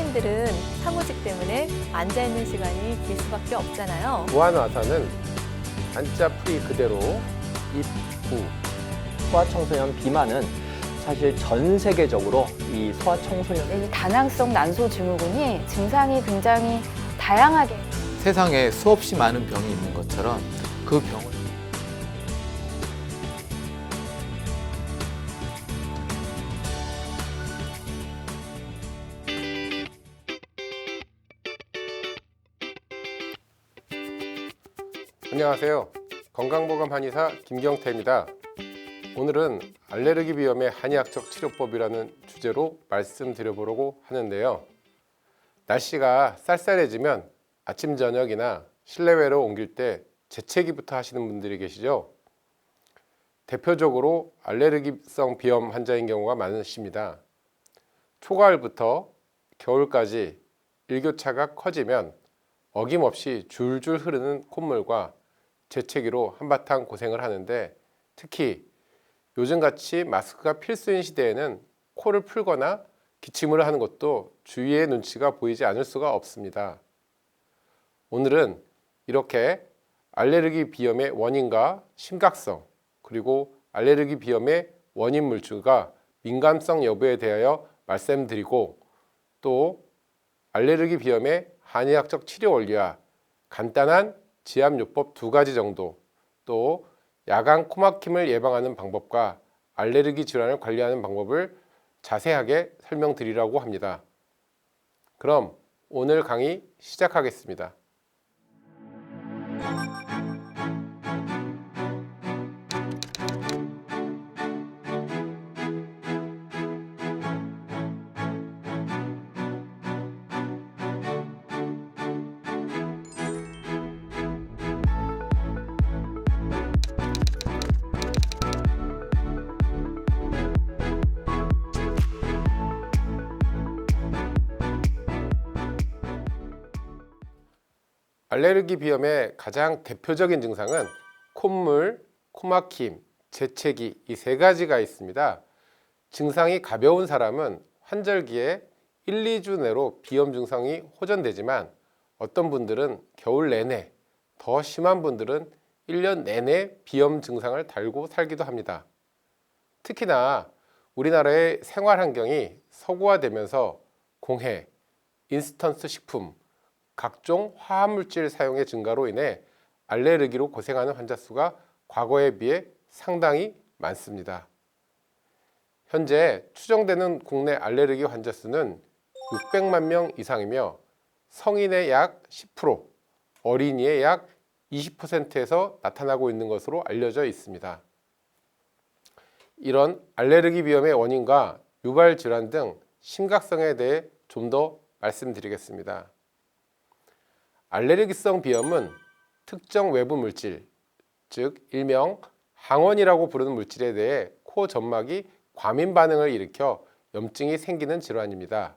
사람들은 사무직 때문에 앉아있는 시간이 길 수밖에 없잖아요. 무한화사는 한자 풀이 그대로 입구. 소아청소년 비만은 사실 전 세계적으로 이 소아청소년 이 다낭성 난소 증후군이 증상이 굉장히 다양하게 세상에 수없이 많은 병이 있는 것처럼 그 병을 안녕하세요. 건강보감 한의사 김경태입니다. 오늘은 알레르기 비염의 한의학적 치료법이라는 주제로 말씀드려보려고 하는데요. 날씨가 쌀쌀해지면 아침 저녁이나 실내외로 옮길 때 재채기부터 하시는 분들이 계시죠. 대표적으로 알레르기성 비염 환자인 경우가 많으십니다. 초가을부터 겨울까지 일교차가 커지면 어김없이 줄줄 흐르는 콧물과 재채기로 한바탕 고생을 하는데, 특히 요즘같이 마스크가 필수인 시대에는 코를 풀거나 기침을 하는 것도 주위의 눈치가 보이지 않을 수가 없습니다. 오늘은 이렇게 알레르기 비염의 원인과 심각성, 그리고 알레르기 비염의 원인 물질과 민감성 여부에 대하여 말씀드리고, 또 알레르기 비염의 한의학적 치료 원리와 간단한 지압요법 2가지 정도, 또 야간 코막힘을 예방하는 방법과 알레르기 질환을 관리하는 방법을 자세하게 설명드리려고 합니다. 그럼 오늘 강의 시작하겠습니다. 알레르기 비염의 가장 대표적인 증상은 콧물, 코막힘, 재채기 이 3가지가 있습니다. 증상이 가벼운 사람은 환절기에 1, 2주 내로 비염 증상이 호전되지만, 어떤 분들은 겨울 내내, 더 심한 분들은 1년 내내 비염 증상을 달고 살기도 합니다. 특히나 우리나라의 생활 환경이 서구화되면서 공해, 인스턴트 식품, 각종 화합물질 사용의 증가로 인해 알레르기로 고생하는 환자 수가 과거에 비해 상당히 많습니다. 현재 추정되는 국내 알레르기 환자 수는 600만 명 이상이며, 성인의 약 10%, 어린이의 약 20%에서 나타나고 있는 것으로 알려져 있습니다. 이런 알레르기 비염의 원인과 유발 질환 등 심각성에 대해 좀 더 말씀드리겠습니다. 알레르기성 비염은 특정 외부 물질, 즉 일명 항원이라고 부르는 물질에 대해 코 점막이 과민 반응을 일으켜 염증이 생기는 질환입니다.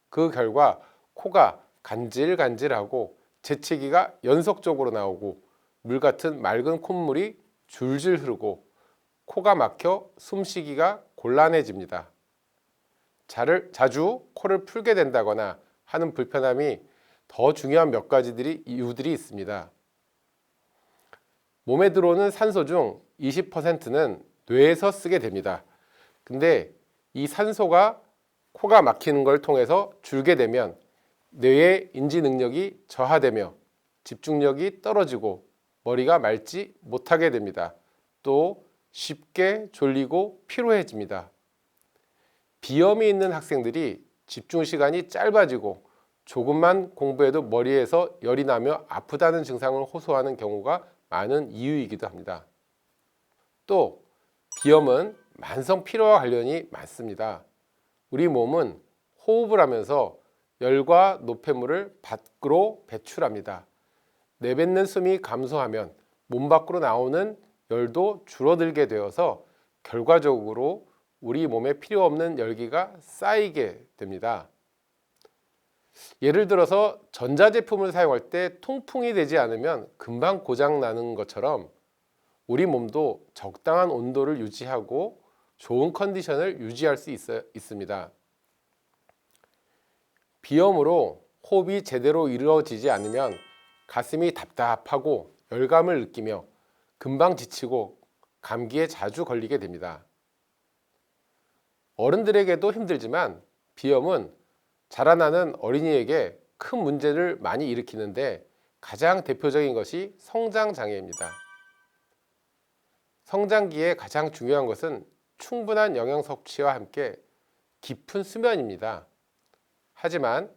그 결과 코가 간질간질하고 재채기가 연속적으로 나오고 물 같은 맑은 콧물이 줄줄 흐르고 코가 막혀 숨쉬기가 곤란해집니다. 자주 코를 풀게 된다거나 하는 불편함이 더 중요한 몇 가지 이유들이 있습니다. 몸에 들어오는 산소 중 20%는 뇌에서 쓰게 됩니다. 근데 이 산소가 코가 막히는 걸 통해서 줄게 되면 뇌의 인지 능력이 저하되며 집중력이 떨어지고 머리가 맑지 못하게 됩니다. 또 쉽게 졸리고 피로해집니다. 비염이 있는 학생들이 집중 시간이 짧아지고 조금만 공부해도 머리에서 열이 나며 아프다는 증상을 호소하는 경우가 많은 이유이기도 합니다. 또 비염은 만성 피로와 관련이 많습니다. 우리 몸은 호흡을 하면서 열과 노폐물을 밖으로 배출합니다. 내뱉는 숨이 감소하면 몸 밖으로 나오는 열도 줄어들게 되어서 결과적으로 우리 몸에 필요 없는 열기가 쌓이게 됩니다. 예를 들어서 전자제품을 사용할 때 통풍이 되지 않으면 금방 고장 나는 것처럼 우리 몸도 적당한 온도를 유지하고 좋은 컨디션을 유지할 수 있습니다. 비염으로 호흡이 제대로 이루어지지 않으면 가슴이 답답하고 열감을 느끼며 금방 지치고 감기에 자주 걸리게 됩니다. 어른들에게도 힘들지만 비염은 자라나는 어린이에게 큰 문제를 많이 일으키는데 가장 대표적인 것이 성장 장애입니다. 성장기에 가장 중요한 것은 충분한 영양 섭취와 함께 깊은 수면입니다. 하지만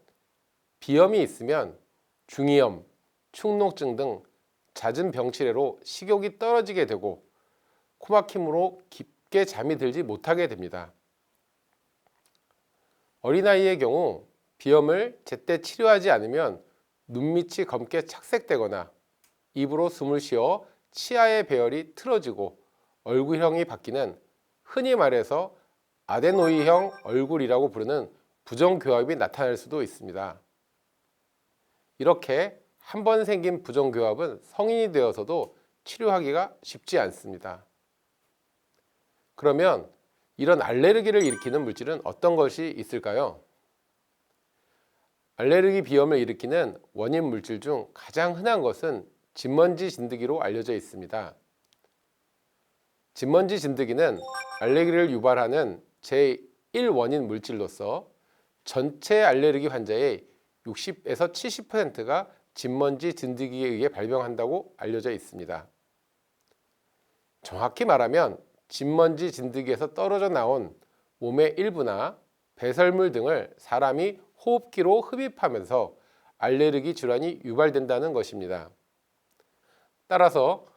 비염이 있으면 중이염, 축농증 등 잦은 병치레로 식욕이 떨어지게 되고 코막힘으로 깊게 잠이 들지 못하게 됩니다. 어린아이의 경우 비염을 제때 치료하지 않으면 눈밑이 검게 착색되거나 입으로 숨을 쉬어 치아의 배열이 틀어지고 얼굴형이 바뀌는 흔히 말해서 아데노이형 얼굴이라고 부르는 부정교합이 나타날 수도 있습니다. 이렇게 한 번 생긴 부정교합은 성인이 되어서도 치료하기가 쉽지 않습니다. 그러면 이런 알레르기를 일으키는 물질은 어떤 것이 있을까요? 알레르기 비염을 일으키는 원인 물질 중 가장 흔한 것은 진먼지 진드기로 알려져 있습니다. 진먼지 진드기는 알레르기를 유발하는 제1원인 물질로서 전체 알레르기 환자의 60에서 70%가 진먼지 진드기에 의해 발병한다고 알려져 있습니다. 정확히 말하면 진먼지 진드기에서 떨어져 나온 몸의 일부나 배설물 등을 사람이 호흡기로 흡입하면서 알레르기 질환이 유발된다는 것입니다. 따라서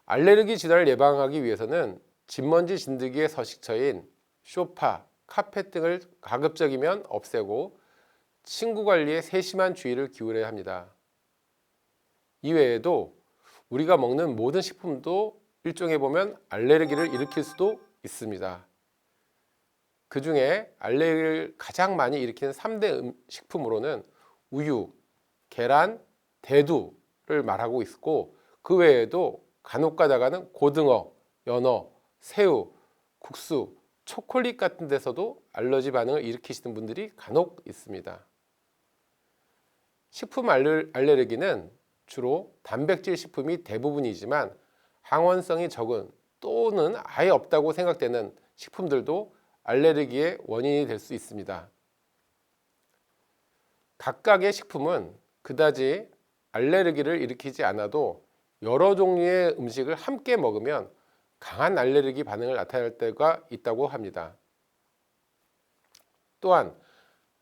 알레르기 질환을 예방하기 위해서는 진먼지 진드기의 서식처인 소파, 카펫 등을 가급적이면 없애고 침구 관리에 세심한 주의를 기울여야 합니다. 이외에도 우리가 먹는 모든 식품도 일종의 보면 알레르기를 일으킬 수도 있습니다. 그 중에 알레르기를 가장 많이 일으키는 3대 식품으로는 우유, 계란, 대두를 말하고 있고 그 외에도 간혹 가다가는 고등어, 연어, 새우, 국수, 초콜릿 같은 데서도 알러지 반응을 일으키시는 분들이 간혹 있습니다. 식품 알레르기는 주로 단백질 식품이 대부분이지만 항원성이 적은 또는 아예 없다고 생각되는 식품들도 알레르기의 원인이 될 수 있습니다. 각각의 식품은 그다지 알레르기를 일으키지 않아도 여러 종류의 음식을 함께 먹으면 강한 알레르기 반응을 나타낼 때가 있다고 합니다. 또한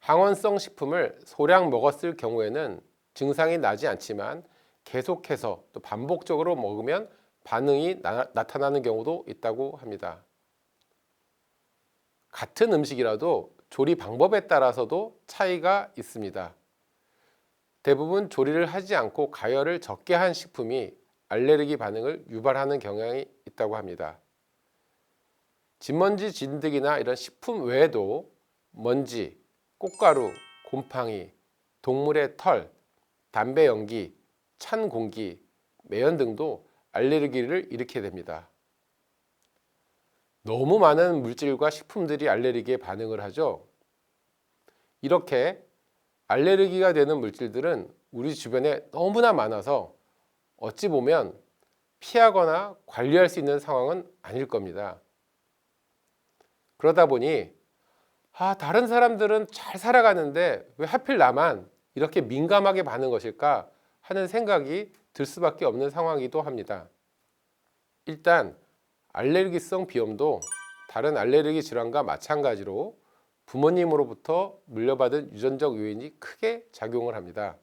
항원성 식품을 소량 먹었을 경우에는 증상이 나지 않지만 계속해서 또 반복적으로 먹으면 반응이 나타나는 경우도 있다고 합니다. 같은 음식이라도 조리 방법에 따라서도 차이가 있습니다. 대부분 조리를 하지 않고 가열을 적게 한 식품이 알레르기 반응을 유발하는 경향이 있다고 합니다. 진먼지 진드기나 이런 식품 외에도 먼지, 꽃가루, 곰팡이, 동물의 털, 담배 연기, 찬 공기, 매연 등도 알레르기를 일으키게 됩니다. 너무 많은 물질과 식품들이 알레르기에 반응을 하죠. 이렇게 알레르기가 되는 물질들은 우리 주변에 너무나 많아서 어찌 보면 피하거나 관리할 수 있는 상황은 아닐 겁니다. 그러다 보니 다른 사람들은 잘 살아가는데 왜 하필 나만 이렇게 민감하게 반응한 것일까 하는 생각이 들 수밖에 없는 상황이기도 합니다. 일단 알레르기성 비염도 다른 알레르기 질환과 마찬가지로 부모님으로부터 물려받은 유전적 요인이 크게 작용을 합니다.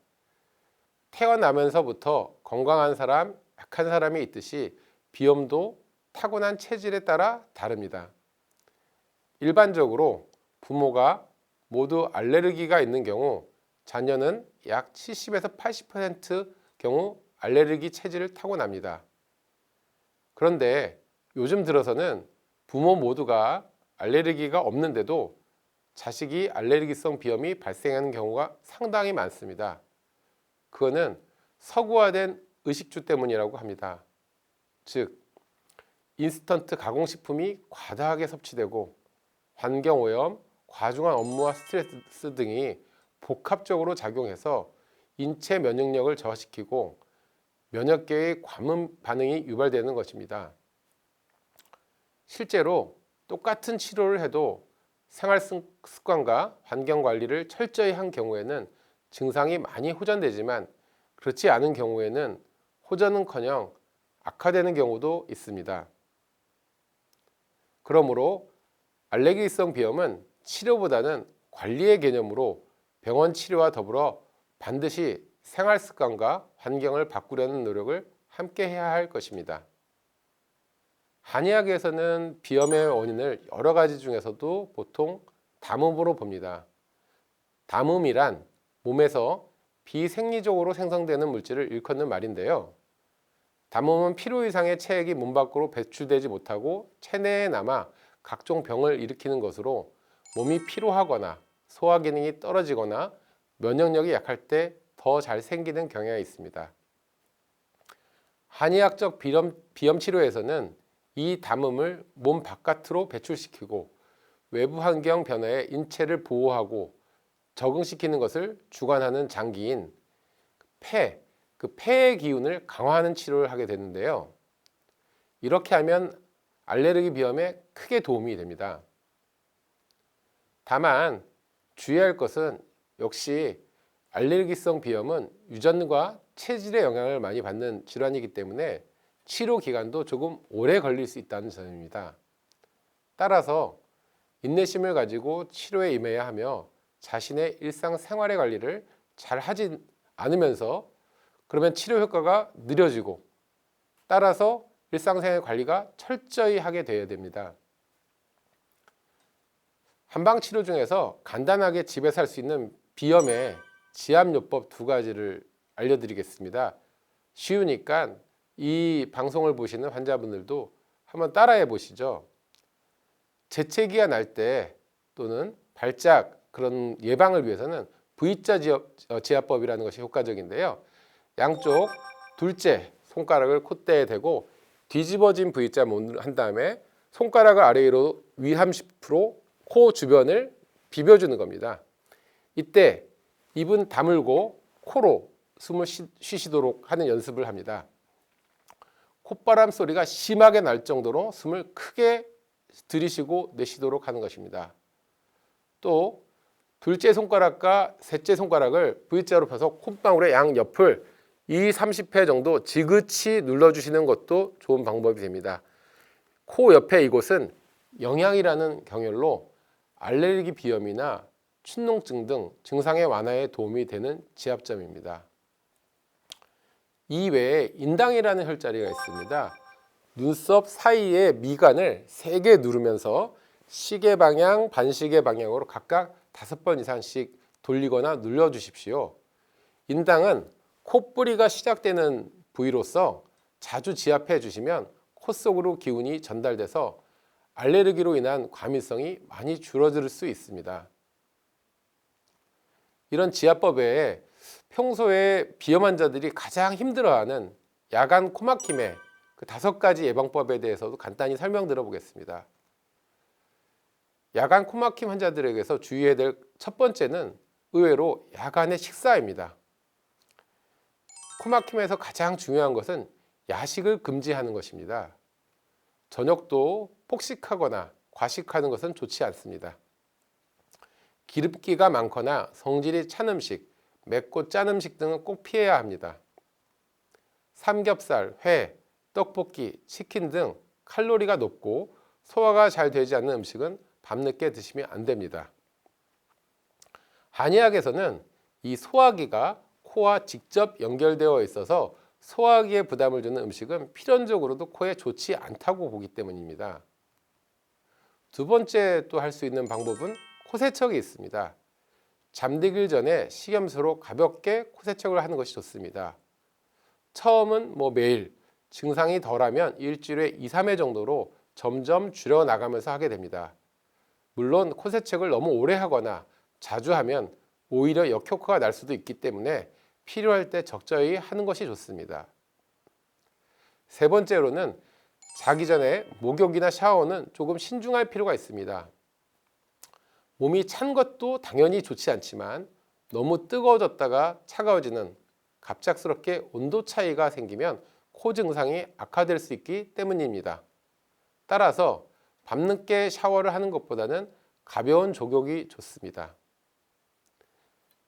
태어나면서부터 건강한 사람, 약한 사람이 있듯이 비염도 타고난 체질에 따라 다릅니다. 일반적으로 부모가 모두 알레르기가 있는 경우 자녀는 약 70에서 80% 경우 알레르기 체질을 타고납니다. 그런데 요즘 들어서는 부모 모두가 알레르기가 없는데도 자식이 알레르기성 비염이 발생하는 경우가 상당히 많습니다. 그거는 서구화된 의식주 때문이라고 합니다. 즉, 인스턴트 가공식품이 과다하게 섭취되고 환경오염, 과중한 업무와 스트레스 등이 복합적으로 작용해서 인체 면역력을 저하시키고 면역계의 과민 반응이 유발되는 것입니다. 실제로 똑같은 치료를 해도 생활 습관과 환경 관리를 철저히 한 경우에는 증상이 많이 호전되지만 그렇지 않은 경우에는 호전은커녕 악화되는 경우도 있습니다. 그러므로 알레르기성 비염은 치료보다는 관리의 개념으로 병원 치료와 더불어 반드시 생활 습관과 환경을 바꾸려는 노력을 함께 해야 할 것입니다. 한의학에서는 비염의 원인을 여러 가지 중에서도 보통 담음으로 봅니다. 담음이란 몸에서 비생리적으로 생성되는 물질을 일컫는 말인데요. 담음은 필요 이상의 체액이 몸 밖으로 배출되지 못하고 체내에 남아 각종 병을 일으키는 것으로 몸이 피로하거나 소화 기능이 떨어지거나 면역력이 약할 때 더 잘 생기는 경향이 있습니다. 한의학적 비염 치료에서는 이 담음을 몸 바깥으로 배출시키고 외부 환경 변화에 인체를 보호하고 적응시키는 것을 주관하는 장기인 폐, 그 폐의 기운을 강화하는 치료를 하게 되는데요. 이렇게 하면 알레르기 비염에 크게 도움이 됩니다. 다만 주의할 것은 역시 알레르기성 비염은 유전과 체질의 영향을 많이 받는 질환이기 때문에 치료 기간도 조금 오래 걸릴 수 있다는 점입니다. 따라서 인내심을 가지고 치료에 임해야 하며 자신의 일상생활의 관리를 잘 하지 않으면서 그러면 치료 효과가 느려지고 따라서 일상생활 관리가 철저히 하게 되어야 됩니다. 한방치료 중에서 간단하게 집에서 할 수 있는 비염의 지압요법 2가지를 알려드리겠습니다. 쉬우니까 이 방송을 보시는 환자분들도 한번 따라해 보시죠. 재채기가 날 때 또는 발작 그런 예방을 위해서는 V자 지압법이라는 것이 효과적인데요. 양쪽 둘째 손가락을 콧대에 대고 뒤집어진 V자 한 다음에 손가락을 아래 위로 위 30% 코 주변을 비벼주는 겁니다. 이때 입은 다물고 코로 숨을 쉬시도록 하는 연습을 합니다. 콧바람 소리가 심하게 날 정도로 숨을 크게 들이쉬고 내쉬도록 하는 것입니다. 또 둘째 손가락과 셋째 손가락을 V자로 펴서 콧방울의 양옆을 30회 정도 지그치 눌러주시는 것도 좋은 방법이 됩니다. 코 옆에 이곳은 영양이라는 경혈로 알레르기 비염이나 춘농증 등 증상의 완화에 도움이 되는 지압점입니다. 이 외에 인당이라는 혈자리가 있습니다. 눈썹 사이에 미간을 3개 누르면서 시계 방향, 반시계 방향으로 각각 5번 이상씩 돌리거나 눌러주십시오. 인당은 콧뿌리가 시작되는 부위로서 자주 지압해 주시면 코 속으로 기운이 전달돼서 알레르기로 인한 과민성이 많이 줄어들 수 있습니다. 이런 지압법 외에 평소에 비염 환자들이 가장 힘들어하는 야간 코막힘의 그 5가지 예방법에 대해서도 간단히 설명드려 보겠습니다. 야간 코막힘 환자들에게서 주의해야 될 첫 번째는 의외로 야간의 식사입니다. 코막힘에서 가장 중요한 것은 야식을 금지하는 것입니다. 저녁도 폭식하거나 과식하는 것은 좋지 않습니다. 기름기가 많거나 성질이 찬 음식, 맵고 짠 음식 등은 꼭 피해야 합니다. 삼겹살, 회, 떡볶이, 치킨 등 칼로리가 높고 소화가 잘 되지 않는 음식은 밤늦게 드시면 안 됩니다. 한의학에서는 이 소화기가 코와 직접 연결되어 있어서 소화기에 부담을 주는 음식은 필연적으로도 코에 좋지 않다고 보기 때문입니다. 두 번째 또 할 수 있는 방법은 코세척이 있습니다. 잠들기 전에 식염수로 가볍게 코세척을 하는 것이 좋습니다. 처음은 매일, 증상이 덜하면 일주일에 2, 3회 정도로 점점 줄여나가면서 하게 됩니다. 물론 코세척을 너무 오래 하거나 자주 하면 오히려 역효과가 날 수도 있기 때문에 필요할 때 적절히 하는 것이 좋습니다. 세 번째로는 자기 전에 목욕이나 샤워는 조금 신중할 필요가 있습니다. 몸이 찬 것도 당연히 좋지 않지만 너무 뜨거워졌다가 차가워지는 갑작스럽게 온도 차이가 생기면 코 증상이 악화될 수 있기 때문입니다. 따라서 밤늦게 샤워를 하는 것보다는 가벼운 족욕이 좋습니다.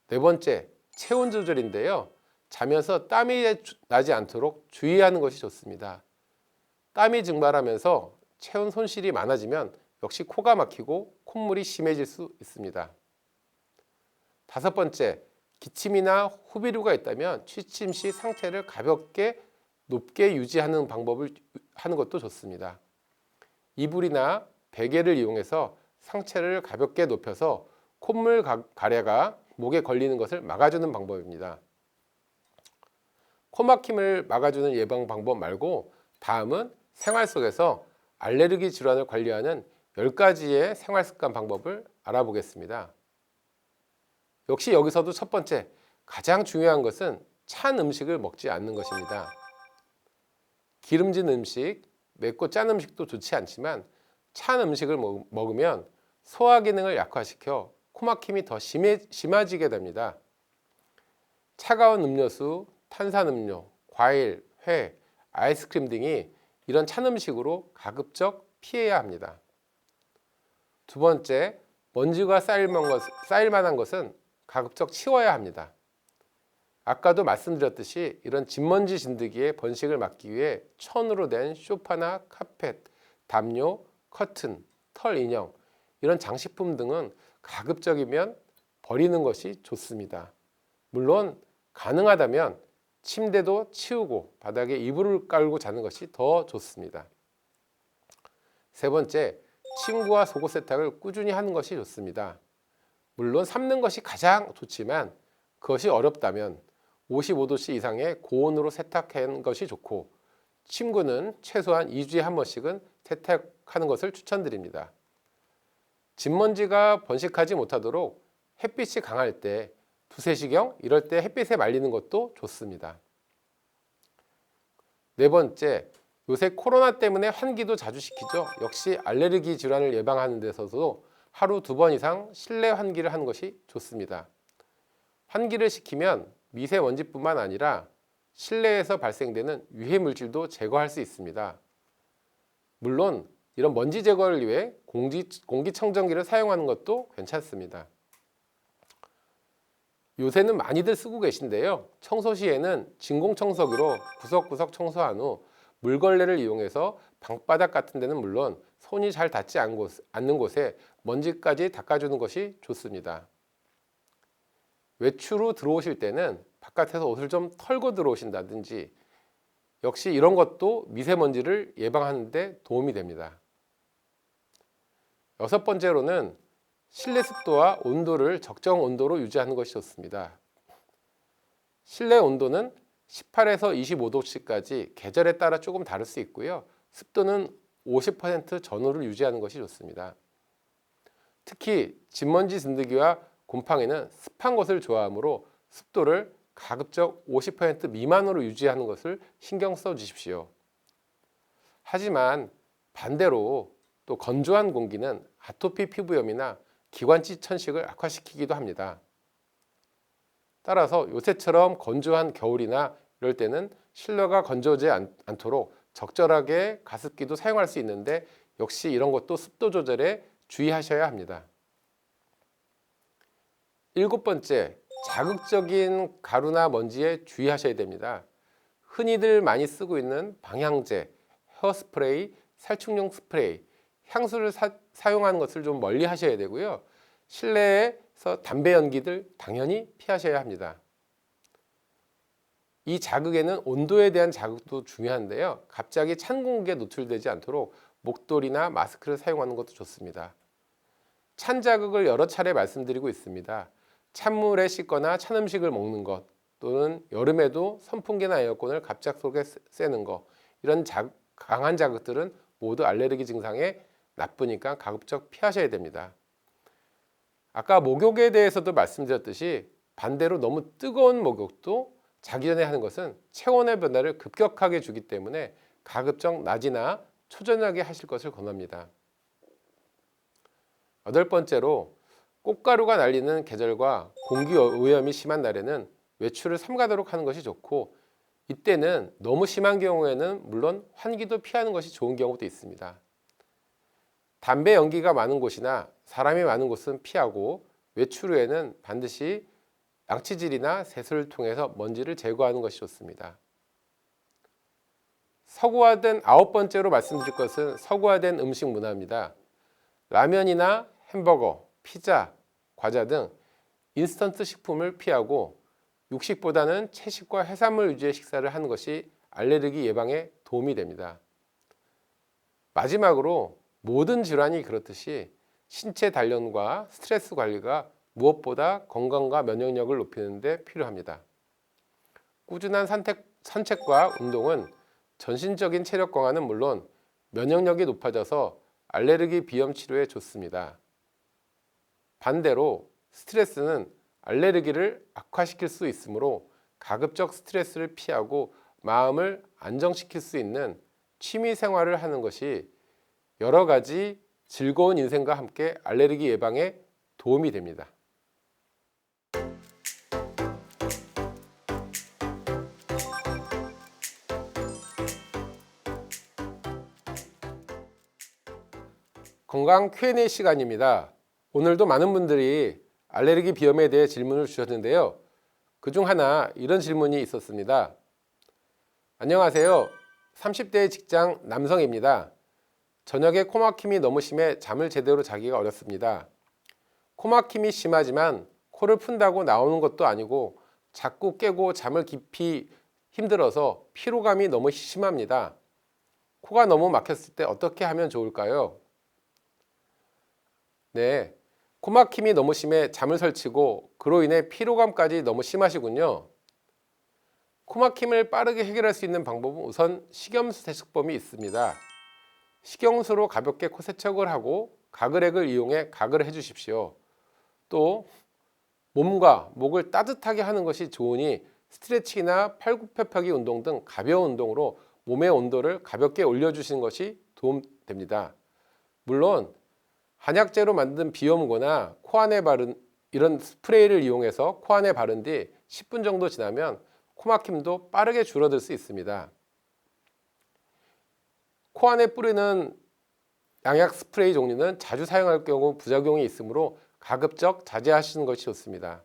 네 번째, 체온 조절인데요. 자면서 땀이 나지 않도록 주의하는 것이 좋습니다. 땀이 증발하면서 체온 손실이 많아지면 역시 코가 막히고 콧물이 심해질 수 있습니다. 다섯 번째, 기침이나 후비류가 있다면 취침 시 상태를 가볍게 높게 유지하는 방법을 하는 것도 좋습니다. 이불이나 베개를 이용해서 상체를 가볍게 높여서 콧물 가래가 목에 걸리는 것을 막아주는 방법입니다. 코막힘을 막아주는 예방 방법 말고 다음은 생활 속에서 알레르기 질환을 관리하는 10가지의 생활습관 방법을 알아보겠습니다. 역시 여기서도 첫 번째, 가장 중요한 것은 찬 음식을 먹지 않는 것입니다. 기름진 음식, 맵고 짠 음식도 좋지 않지만 찬 음식을 먹으면 소화 기능을 약화시켜 코막힘이 더 심해지게 됩니다. 차가운 음료수, 탄산음료, 과일, 회, 아이스크림 등이 이런 찬 음식으로 가급적 피해야 합니다. 두 번째, 먼지가 쌓일 만한 것은 가급적 치워야 합니다. 아까도 말씀드렸듯이 이런 진먼지 진드기의 번식을 막기 위해 천으로 된 소파나 카펫, 담요, 커튼, 털 인형 이런 장식품 등은 가급적이면 버리는 것이 좋습니다. 물론 가능하다면 침대도 치우고 바닥에 이불을 깔고 자는 것이 더 좋습니다. 세 번째, 침구와 속옷 세탁을 꾸준히 하는 것이 좋습니다. 물론 삶는 것이 가장 좋지만 그것이 어렵다면 55도씨 이상의 고온으로 세탁하는 것이 좋고 침구는 최소한 2주에 한 번씩은 세탁하는 것을 추천드립니다. 진먼지가 번식하지 못하도록 햇빛이 강할 때 2~3시경 이럴 때 햇빛에 말리는 것도 좋습니다. 네 번째, 요새 코로나 때문에 환기도 자주 시키죠. 역시 알레르기 질환을 예방하는 데서도 하루 2번 이상 실내 환기를 하는 것이 좋습니다. 환기를 시키면 미세먼지뿐만 아니라 실내에서 발생되는 유해 물질도 제거할 수 있습니다. 물론 이런 먼지 제거를 위해 공기청정기를 사용하는 것도 괜찮습니다. 요새는 많이들 쓰고 계신데요. 청소 시에는 진공청소기로 구석구석 청소한 후 물걸레를 이용해서 방바닥 같은 데는 물론 손이 잘 닿지 않는 곳에 먼지까지 닦아주는 것이 좋습니다. 외출 후 들어오실 때는 바깥에서 옷을 좀 털고 들어오신다든지 역시 이런 것도 미세먼지를 예방하는 데 도움이 됩니다. 여섯 번째로는 실내 습도와 온도를 적정 온도로 유지하는 것이 좋습니다. 실내 온도는 18에서 25도씨까지 계절에 따라 조금 다를 수 있고요. 습도는 50% 전후를 유지하는 것이 좋습니다. 특히 진먼지 진드기와 곰팡이는 습한 것을 좋아하므로 습도를 가급적 50% 미만으로 유지하는 것을 신경 써 주십시오. 하지만 반대로 또 건조한 공기는 아토피 피부염이나 기관지 천식을 악화시키기도 합니다. 따라서 요새처럼 건조한 겨울이나 이럴 때는 실내가 건조하지 않도록 적절하게 가습기도 사용할 수 있는데 역시 이런 것도 습도 조절에 주의하셔야 합니다. 일곱 번째, 자극적인 가루나 먼지에 주의하셔야 됩니다. 흔히들 많이 쓰고 있는 방향제, 헤어스프레이, 살충용 스프레이, 향수를 사용하는 것을 좀 멀리 하셔야 되고요. 실내에서 담배 연기들 당연히 피하셔야 합니다. 이 자극에는 온도에 대한 자극도 중요한데요. 갑자기 찬 공기에 노출되지 않도록 목도리나 마스크를 사용하는 것도 좋습니다. 찬 자극을 여러 차례 말씀드리고 있습니다. 찬물에 씻거나 찬 음식을 먹는 것 또는 여름에도 선풍기나 에어컨을 갑작스럽게 쐬는 것 이런 강한 자극들은 모두 알레르기 증상에 나쁘니까 가급적 피하셔야 됩니다. 아까 목욕에 대해서도 말씀드렸듯이 반대로 너무 뜨거운 목욕도 자기 전에 하는 것은 체온의 변화를 급격하게 주기 때문에 가급적 낮이나 초저녁에 하실 것을 권합니다. 여덟 번째로 꽃가루가 날리는 계절과 공기 오염이 심한 날에는 외출을 삼가도록 하는 것이 좋고, 이때는 너무 심한 경우에는 물론 환기도 피하는 것이 좋은 경우도 있습니다. 담배 연기가 많은 곳이나 사람이 많은 곳은 피하고, 외출 후에는 반드시 양치질이나 세수를 통해서 먼지를 제거하는 것이 좋습니다. 서구화된 9번째로 말씀드릴 것은 서구화된 음식 문화입니다. 라면이나 햄버거, 피자, 과자 등 인스턴트 식품을 피하고 육식보다는 채식과 해산물 위주의 식사를 하는 것이 알레르기 예방에 도움이 됩니다. 마지막으로 모든 질환이 그렇듯이 신체 단련과 스트레스 관리가 무엇보다 건강과 면역력을 높이는 데 필요합니다. 꾸준한 산책과 운동은 전신적인 체력 강화는 물론 면역력이 높아져서 알레르기 비염 치료에 좋습니다. 반대로 스트레스는 알레르기를 악화시킬 수 있으므로 가급적 스트레스를 피하고 마음을 안정시킬 수 있는 취미 생활을 하는 것이 여러 가지 즐거운 인생과 함께 알레르기 예방에 도움이 됩니다. 건강 Q&A 시간입니다. 오늘도 많은 분들이 알레르기 비염에 대해 질문을 주셨는데요. 그중 하나 이런 질문이 있었습니다. 안녕하세요. 30대 직장 남성입니다. 저녁에 코막힘이 너무 심해 잠을 제대로 자기가 어렵습니다. 코막힘이 심하지만 코를 푼다고 나오는 것도 아니고 자꾸 깨고 잠을 깊이 힘들어서 피로감이 너무 심합니다. 코가 너무 막혔을 때 어떻게 하면 좋을까요? 네, 코막힘이 너무 심해 잠을 설치고 그로 인해 피로감까지 너무 심하시군요. 코막힘을 빠르게 해결할 수 있는 방법은 우선 식염수 세척법이 있습니다. 식용수로 가볍게 코 세척을 하고 가글액을 이용해 가글을 해주십시오. 또 몸과 목을 따뜻하게 하는 것이 좋으니 스트레칭이나 팔굽혀펴기 운동 등 가벼운 운동으로 몸의 온도를 가볍게 올려주시는 것이 도움됩니다. 물론 한약재로 만든 비염거나 코 안에 바른 이런 스프레이를 이용해서 코 안에 바른 뒤 10분 정도 지나면 코막힘도 빠르게 줄어들 수 있습니다. 코 안에 뿌리는 양약 스프레이 종류는 자주 사용할 경우 부작용이 있으므로 가급적 자제하시는 것이 좋습니다.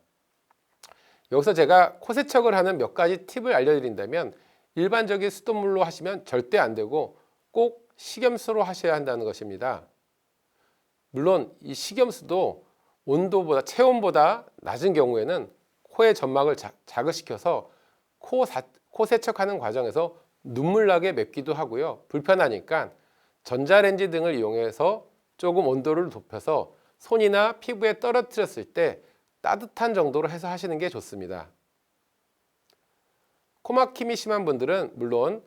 여기서 제가 코 세척을 하는 몇 가지 팁을 알려드린다면, 일반적인 수돗물로 하시면 절대 안 되고 꼭 식염수로 하셔야 한다는 것입니다. 물론 이 식염수도 온도보다 체온보다 낮은 경우에는 코의 점막을 자극시켜서 코 세척하는 과정에서 눈물 나게 맵기도 하고요. 불편하니까 전자레인지 등을 이용해서 조금 온도를 높여서 손이나 피부에 떨어뜨렸을 때 따뜻한 정도로 해서 하시는 게 좋습니다. 코막힘이 심한 분들은 물론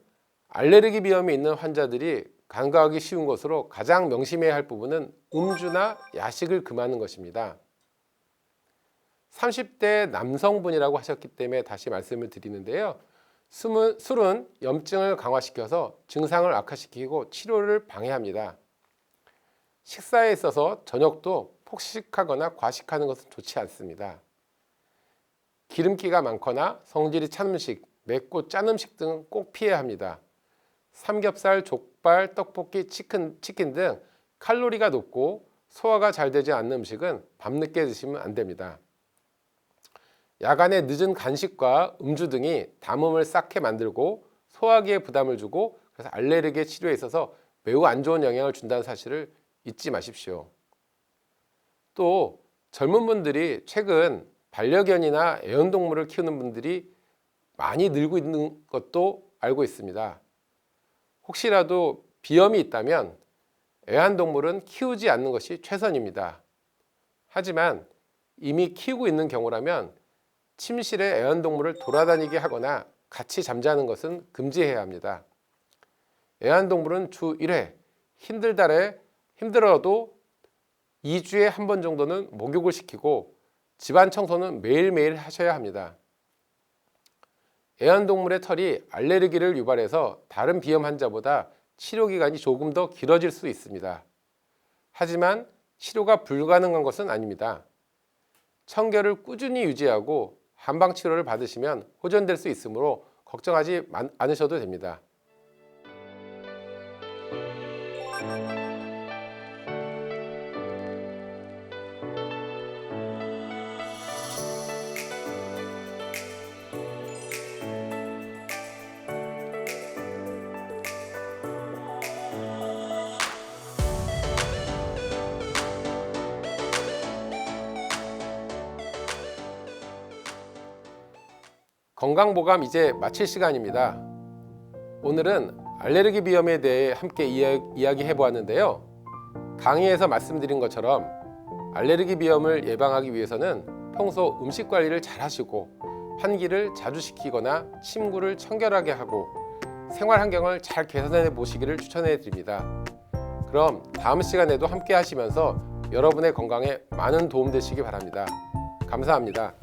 알레르기 비염이 있는 환자들이 간과하기 쉬운 것으로 가장 명심해야 할 부분은 음주나 야식을 금하는 것입니다. 30대 남성분이라고 하셨기 때문에 다시 말씀을 드리는데요. 술은 염증을 강화시켜서 증상을 악화시키고 치료를 방해합니다. 식사에 있어서 저녁도 폭식하거나 과식하는 것은 좋지 않습니다. 기름기가 많거나 성질이 찬 음식, 맵고 짠 음식 등은 꼭 피해야 합니다. 삼겹살, 족발, 떡볶이, 치킨 등 칼로리가 높고 소화가 잘 되지 않는 음식은 밤늦게 드시면 안 됩니다. 야간에 늦은 간식과 음주 등이 담음을 쌓게 만들고 소화기에 부담을 주고, 그래서 알레르기 치료에 있어서 매우 안 좋은 영향을 준다는 사실을 잊지 마십시오. 또 젊은 분들이 최근 반려견이나 애완동물을 키우는 분들이 많이 늘고 있는 것도 알고 있습니다. 혹시라도 비염이 있다면 애완동물은 키우지 않는 것이 최선입니다. 하지만 이미 키우고 있는 경우라면 침실에 애완동물을 돌아다니게 하거나 같이 잠자는 것은 금지해야 합니다. 애완동물은 주 1회, 힘들어도 2주에 한 번 정도는 목욕을 시키고 집안 청소는 매일매일 하셔야 합니다. 애완동물의 털이 알레르기를 유발해서 다른 비염 환자보다 치료기간이 조금 더 길어질 수 있습니다. 하지만 치료가 불가능한 것은 아닙니다. 청결을 꾸준히 유지하고 한방 치료를 받으시면 호전될 수 있으므로 걱정하지 않으셔도 됩니다. 건강보감 이제 마칠 시간입니다. 오늘은 알레르기 비염에 대해 함께 이야기해 보았는데요. 강의에서 말씀드린 것처럼 알레르기 비염을 예방하기 위해서는 평소 음식 관리를 잘 하시고 환기를 자주 시키거나 침구를 청결하게 하고 생활 환경을 잘 개선해 보시기를 추천해 드립니다. 그럼 다음 시간에도 함께 하시면서 여러분의 건강에 많은 도움 되시기 바랍니다. 감사합니다.